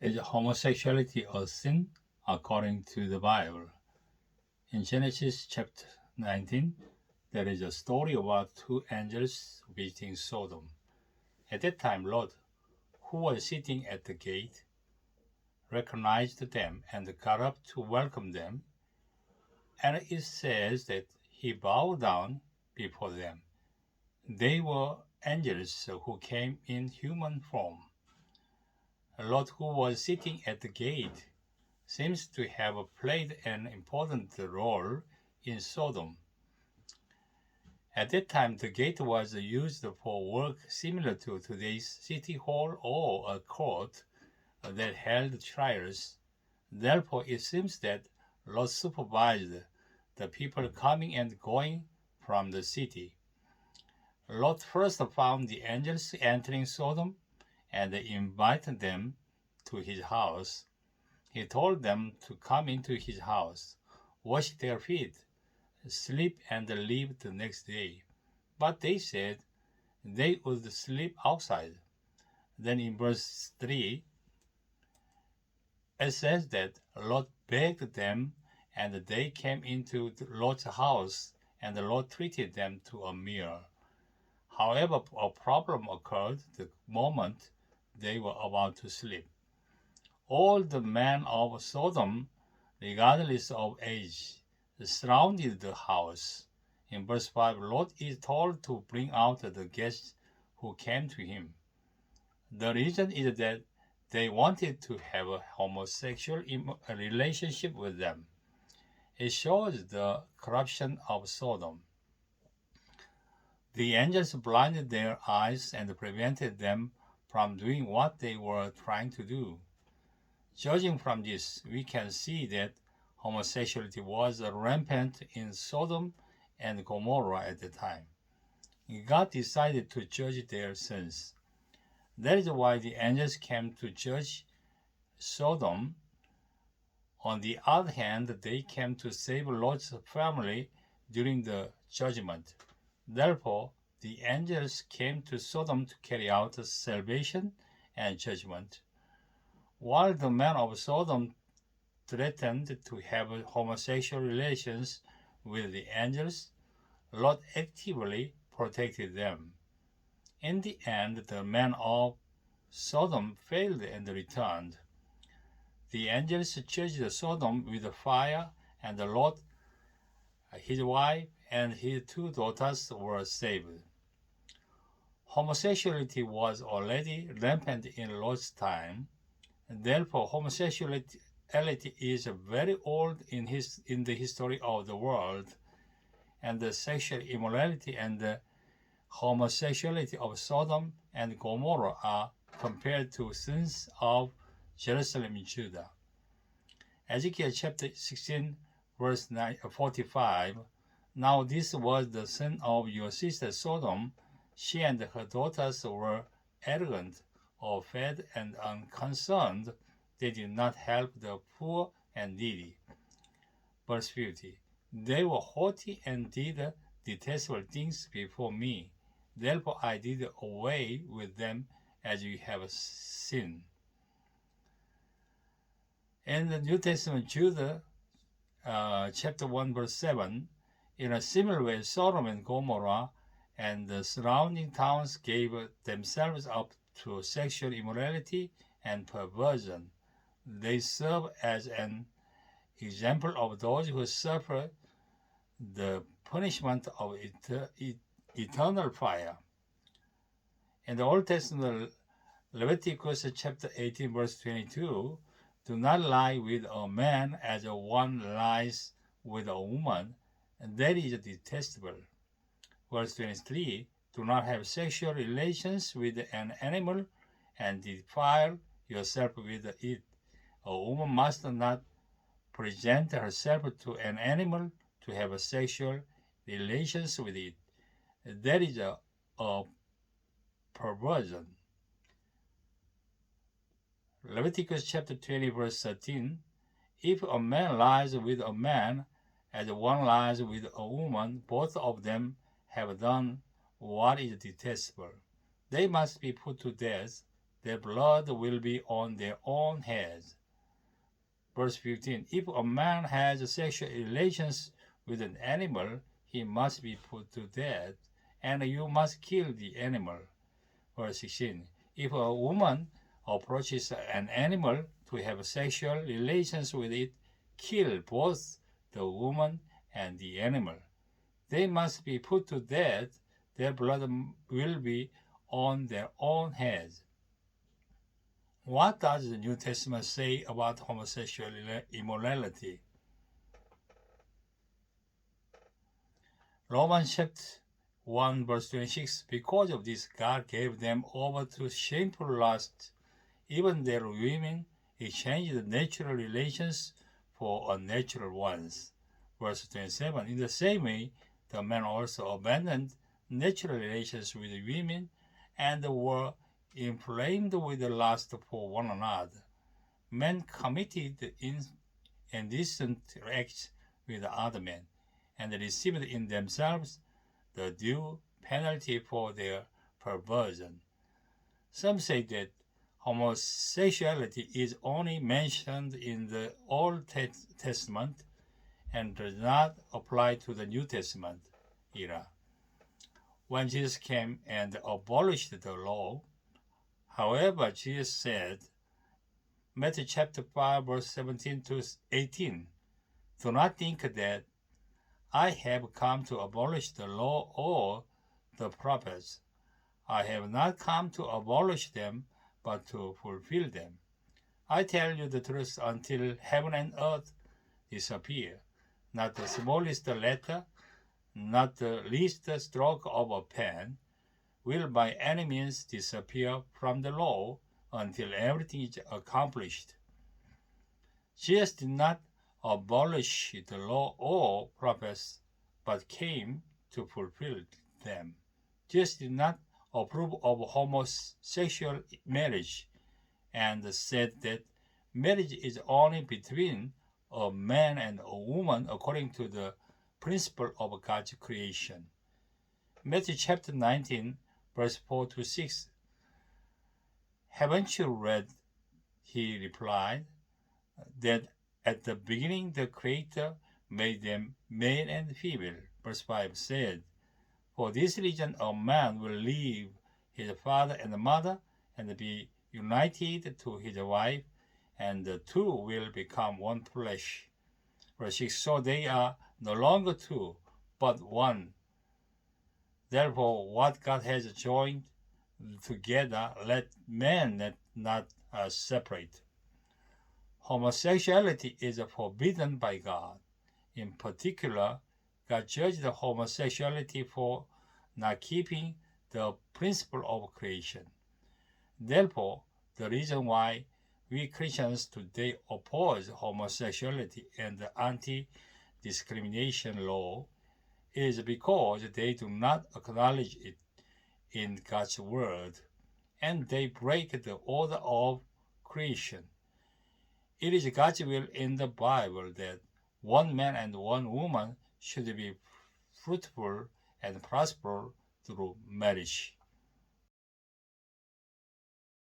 Is homosexuality a sin according to the Bible? In Genesis chapter 19, there is a story about two angels visiting Sodom. At that time, Lot, who was sitting at the gate, recognized them and got up to welcome them, and it says that he bowed down before them. They were angels who came in human form. Lot, who was sitting at the gate, seems to have played an important role in Sodom. At that time, the gate was used for work similar to today's city hall or a court that held trials. Therefore, it seems that Lot supervised the people coming and going from the city. Lot first found the angels entering Sodom and invited them to his house. He told them to come into his house, wash their feet, sleep, and leave the next day. But they said they would sleep outside. Then in verse 3, it says that Lot begged them, and they came into Lot's house, and Lot treated them to a meal. However, a problem occurred the moment they were about to sleep. All the men of Sodom, regardless of age, surrounded the house. In verse 5, Lot is told to bring out the guests who came to him. The reason is that they wanted to have a homosexual relationship with them. It shows the corruption of Sodom. The angels blinded their eyes and prevented them from doing what they were trying to do. Judging from this, we can see that homosexuality was rampant in Sodom and Gomorrah at the time. God decided to judge their sins. That is why the angels came to judge Sodom. On the other hand, they came to save Lot's family during the judgment. Therefore, the angels came to Sodom to carry out salvation and judgment. While the men of Sodom threatened to have homosexual relations with the angels, Lot actively protected them. In the end, the men of Sodom failed and returned. The angels judged Sodom with fire, and Lot, his wife, and his two daughters were saved. Homosexuality was already rampant in Lot's time. Therefore, homosexuality is very old in the history of the world, and the sexual immorality and the homosexuality of Sodom and Gomorrah are compared to sins of Jerusalem and Judah. Ezekiel chapter 16, verse 45. Now this was the sin of your sister Sodom. She and her daughters were arrogant, fed, and unconcerned. They did not help the poor and needy. Verse 50. They were haughty and did detestable things before me. Therefore I did away with them, as you have seen. In the New Testament, Judah, chapter 1, verse 7, in a similar way, Sodom and Gomorrah and the surrounding towns gave themselves up to sexual immorality and perversion. They serve as an example of those who suffer the punishment of eternal fire. In the Old Testament, Leviticus chapter 18, verse 22, do not lie with a man as one lies with a woman, and that is detestable. Verse 23, do not have sexual relations with an animal and defile yourself with it. A woman must not present herself to an animal to have sexual relations with it. That is a perversion. Leviticus chapter 20, verse 13, if a man lies with a man as one lies with a woman, both of them have done what is detestable. They must be put to death. their blood will be on their own heads. Verse 15. If a man has sexual relations with an animal, he must be put to death, and you must kill the animal. Verse 16. If a woman approaches an animal to have sexual relations with it, kill both the woman and the animal. They must be put to death. Their blood will be on their own heads. What does the New Testament say about homosexual immorality? Romans chapter 1 verse 26. Because of this, God gave them over to shameful lust. Even their women exchanged natural relations for unnatural ones. Verse 27. In the same way, the men also abandoned natural relations with the women and were inflamed with lust for one another. Men committed indecent acts with other men and received in themselves the due penalty for their perversion. Some say that homosexuality is only mentioned in the Old Testament and does not apply to the New Testament era. When Jesus came and abolished the law, however, Jesus said, Matthew chapter 5 verse 17 to 18, do not think that I have come to abolish the law or the prophets. I have not come to abolish them, but to fulfill them. I tell you the truth, until heaven and earth disappear, not the smallest letter, not the least stroke of a pen, will by any means disappear from the law until everything is accomplished. Jesus did not abolish the law or prophets, but came to fulfill them. Jesus did not approve of homosexual marriage and said that marriage is only between a man and a woman according to the principle of God's creation. Matthew chapter 19, verse 4 to 6. Haven't you read, he replied, that at the beginning the Creator made them male and female? Verse 5 said, for this reason a man will leave his father and mother and be united to his wife, and the two will become one flesh. Verse 6, so they are no longer two, but one. Therefore, what God has joined together, let man not separate. Homosexuality is forbidden by God. In particular, God judged homosexuality for not keeping the principle of creation. Therefore, the reason why we Christians today oppose homosexuality and the anti-discrimination law is because they do not acknowledge it in God's word, and they break the order of creation. It is God's will in the Bible that one man and one woman should be fruitful and prosper through marriage.